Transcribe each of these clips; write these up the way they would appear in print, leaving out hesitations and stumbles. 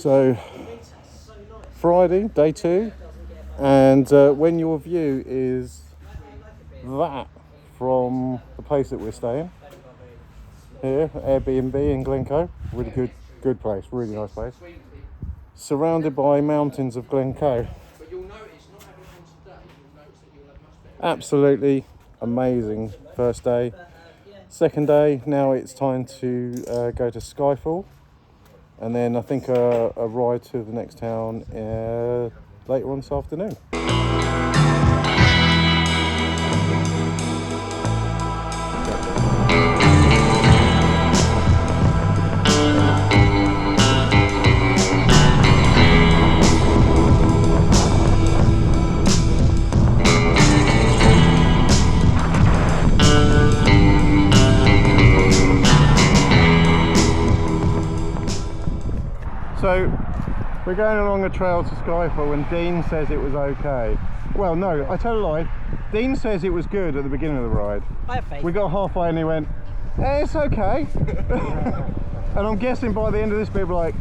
So Friday, day 2, and when your view is that from the place that we're staying here, Airbnb in Glencoe, really good place, really nice place, surrounded by mountains of Glencoe. Absolutely amazing first day. Second day, now it's time to go to Skyfall, and then I think a ride to the next town later on this afternoon. So we're going along a trail to Skyfall and Dean says it was okay. Well, no, I tell a lie. Dean says it was good at the beginning of the ride. I have faith. We got halfway and he went, it's okay. And I'm guessing by the end of this bit we're like,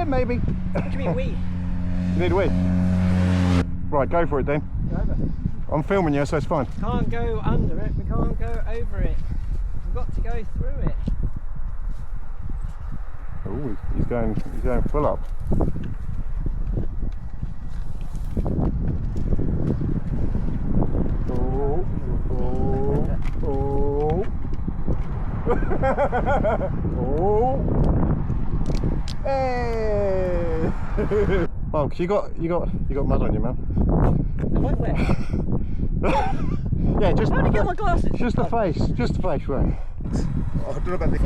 maybe. What do you mean we? You need a wee? Right, go for it, Dean. Go over. I'm filming you, so it's fine. Can't go under it, we can't go over it. We've got to go through it. Oh, he's going full up. Oh. Oh. Hey. Oh, 'cause you got mud on you, man. Am I wet? Yeah, just. How did I get my glasses? Just the face, right? Oh, I don't know about this.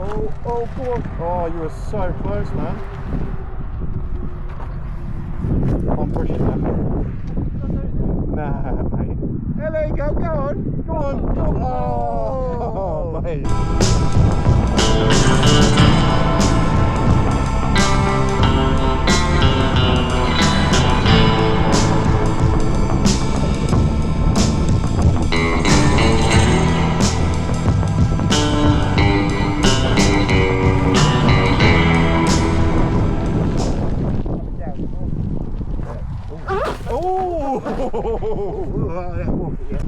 Oh, go on. Oh, you were so close, man. I'm pushing that. Nah, mate. There you go, go on. Oh, mate.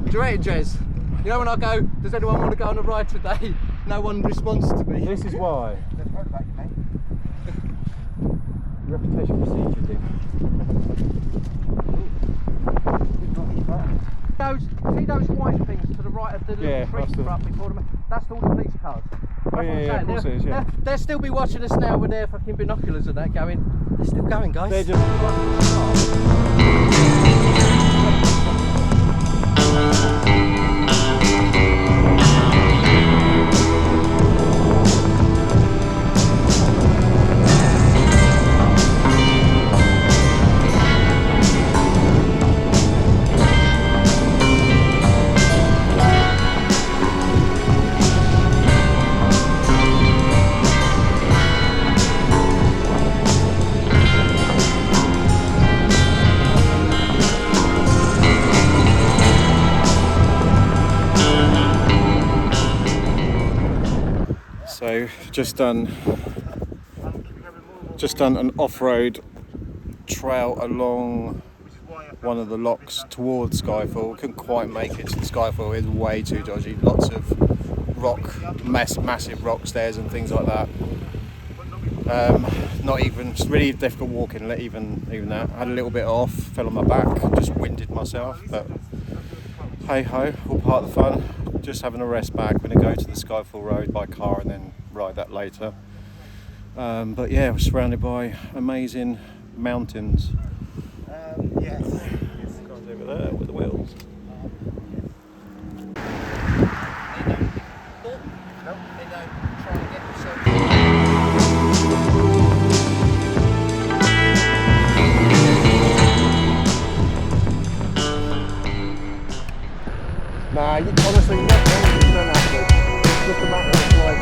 Do you rate it, Jez? You know when I go, does anyone want to go on a ride today? No one responds to me. This is why. Reputation procedure, dude. See those white things to the right of the little tree up before them? That's all the police cars. Oh yeah, of course it is, yeah. They'll still be watching us now with their fucking binoculars and that going. They're still going, guys. They're just... So just done an off-road trail along one of the locks towards Skyfall. Couldn't quite make it to the Skyfall, it's way too dodgy. Lots of massive rock stairs and things like that. Not even, it's really difficult walking, even that. I had a little bit off, fell on my back, just winded myself, but hey ho, all part of the fun. Just having a rest back. We're going to go to the Skyfall Road by car and then ride that later. But yeah, we're surrounded by amazing mountains. Yes. Guys over there with the wheels. They don't try and get themselves. Nah, honestly, you don't have to. It's just a matter of like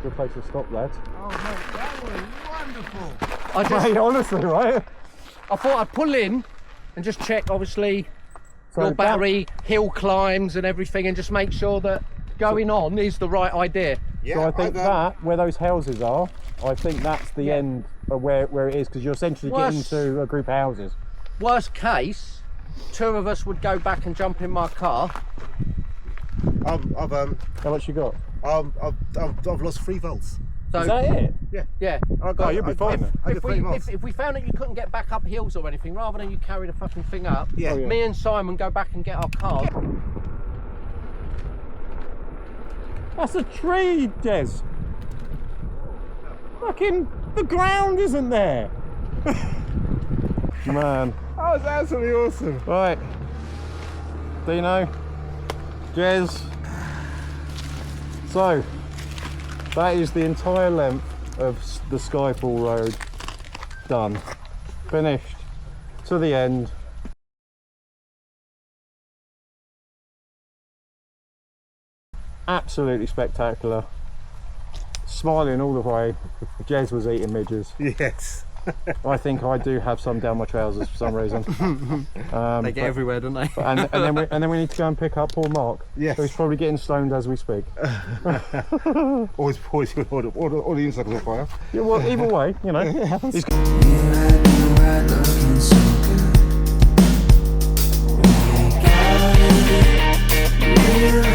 good place to stop, lads. Oh, mate, that was wonderful. I just, Mate, honestly, right? I thought I'd pull in and just check, obviously, So your that- battery, hill climbs and everything, and just make sure that going on is the right idea. Yeah, So I think that, where those houses are, I think that's the Yeah. end of where it is, because you're essentially getting to a group of houses. Worst case, 2 of us would go back and jump in my car. I've How much you got? lost 3 volts. So, Is that it? yeah. Oh, you'll be fine then. If we found that you couldn't get back up hills or anything, rather than you carry the fucking thing up, Yeah. Oh, yeah. me and Simon go back and get our car. That's a tree, Des. Fucking, the ground isn't there. Man. That was absolutely awesome. Right. Dino. Jez. So, that is the entire length of the Skyfall Road done. Finished. To the end. Absolutely spectacular. Smiling all the way. Jez was eating midges. Yes. I think I do have some down my trousers for some reason. They get everywhere, don't they? And then we need to go and pick up poor Mark. Yes. So he's probably getting stoned as we speak. Always all the unicycles on fire. Yeah, well, either way, you know. You had me right looking so good. We got it.